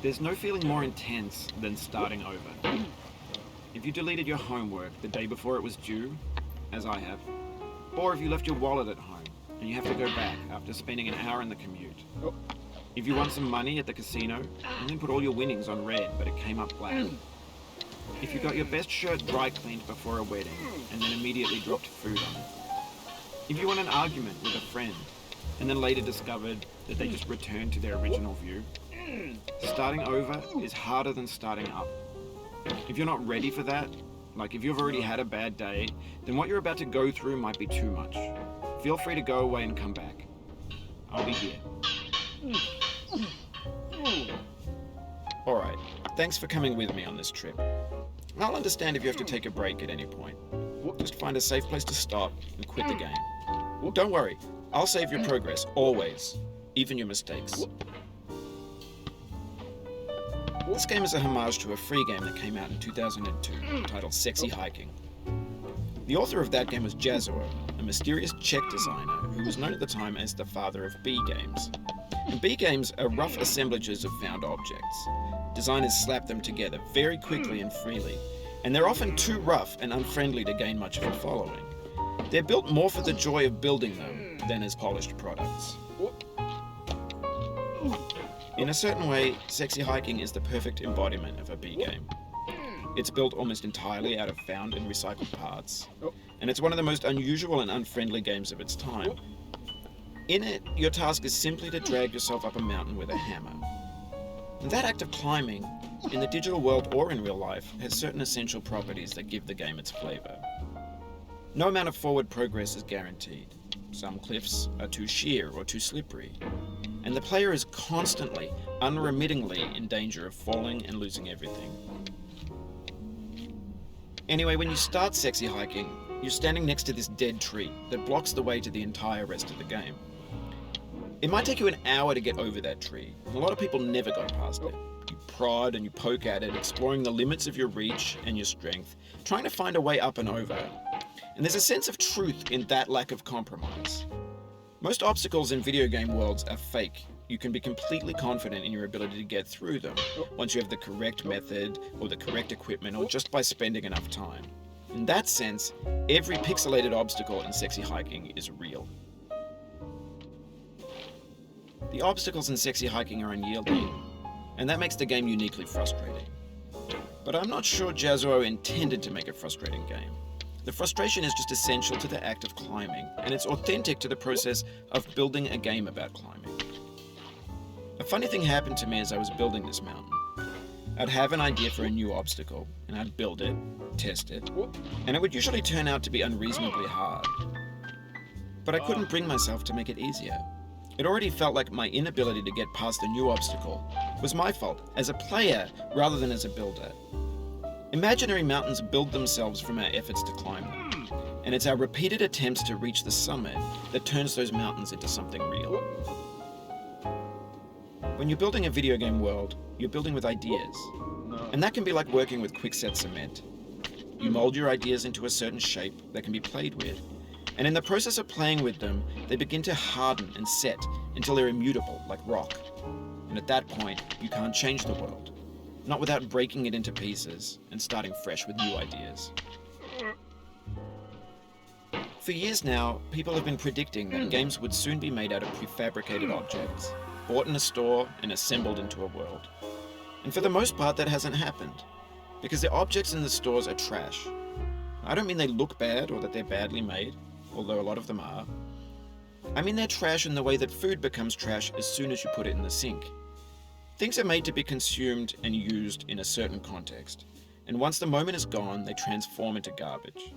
There's no feeling more intense than starting over. If you deleted your homework the day before it was due, as I have, or if you left your wallet at home and you have to go back after spending an hour in the commute. If you won some money at the casino and then put all your winnings on red but it came up black. If you got your best shirt dry cleaned before a wedding and then immediately dropped food on it. If you won an argument with a friend and then later discovered that they just returned to their original view. Starting over is harder than starting up. If you're not ready for that, like if you've already had a bad day, then what you're about to go through might be too much. Feel free to go away and come back. I'll be here. Alright, thanks for coming with me on this trip. I'll understand if you have to take a break at any point. Just find a safe place to stop and quit the game. Don't worry, I'll save your progress, always. Even your mistakes. This game is a homage to a free game that came out in 2002, titled Sexy Hiking. The author of that game was Jazuo, a mysterious Czech designer who was known at the time as the father of B games. And B games are rough assemblages of found objects. Designers slap them together very quickly and freely, and they're often too rough and unfriendly to gain much of a following. They're built more for the joy of building them than as polished products. In a certain way, Sexy Hiking is the perfect embodiment of a B game. It's built almost entirely out of found and recycled parts, and it's one of the most unusual and unfriendly games of its time. In it, your task is simply to drag yourself up a mountain with a hammer. And that act of climbing, in the digital world or in real life, has certain essential properties that give the game its flavor. No amount of forward progress is guaranteed. Some cliffs are too sheer or too slippery, and the player is constantly, unremittingly in danger of falling and losing everything. Anyway, when you start Sexy Hiking, you're standing next to this dead tree that blocks the way to the entire rest of the game. It might take you an hour to get over that tree, and a lot of people never go past it. You prod and you poke at it, exploring the limits of your reach and your strength, trying to find a way up and over. And there's a sense of truth in that lack of compromise. Most obstacles in video game worlds are fake. You can be completely confident in your ability to get through them once you have the correct method or the correct equipment or just by spending enough time. In that sense, every pixelated obstacle in Sexy Hiking is real. The obstacles in Sexy Hiking are unyielding, and that makes the game uniquely frustrating. But I'm not sure Jazuo intended to make a frustrating game. The frustration is just essential to the act of climbing, and it's authentic to the process of building a game about climbing. A funny thing happened to me as I was building this mountain. I'd have an idea for a new obstacle, and I'd build it, test it, and it would usually turn out to be unreasonably hard. But I couldn't bring myself to make it easier. It already felt like my inability to get past a new obstacle was my fault as a player rather than as a builder. Imaginary mountains build themselves from our efforts to climb them, and it's our repeated attempts to reach the summit that turns those mountains into something real. When you're building a video game world, you're building with ideas, and that can be like working with quickset cement. You mold your ideas into a certain shape that can be played with, and in the process of playing with them, they begin to harden and set until they're immutable, like rock. And at that point, you can't change the world. Not without breaking it into pieces and starting fresh with new ideas. For years now, people have been predicting that games would soon be made out of prefabricated objects, bought in a store and assembled into a world. And for the most part, that hasn't happened, because the objects in the stores are trash. I don't mean they look bad or that they're badly made, although a lot of them are. I mean they're trash in the way that food becomes trash as soon as you put it in the sink. Things are made to be consumed and used in a certain context, and once the moment is gone, they transform into garbage.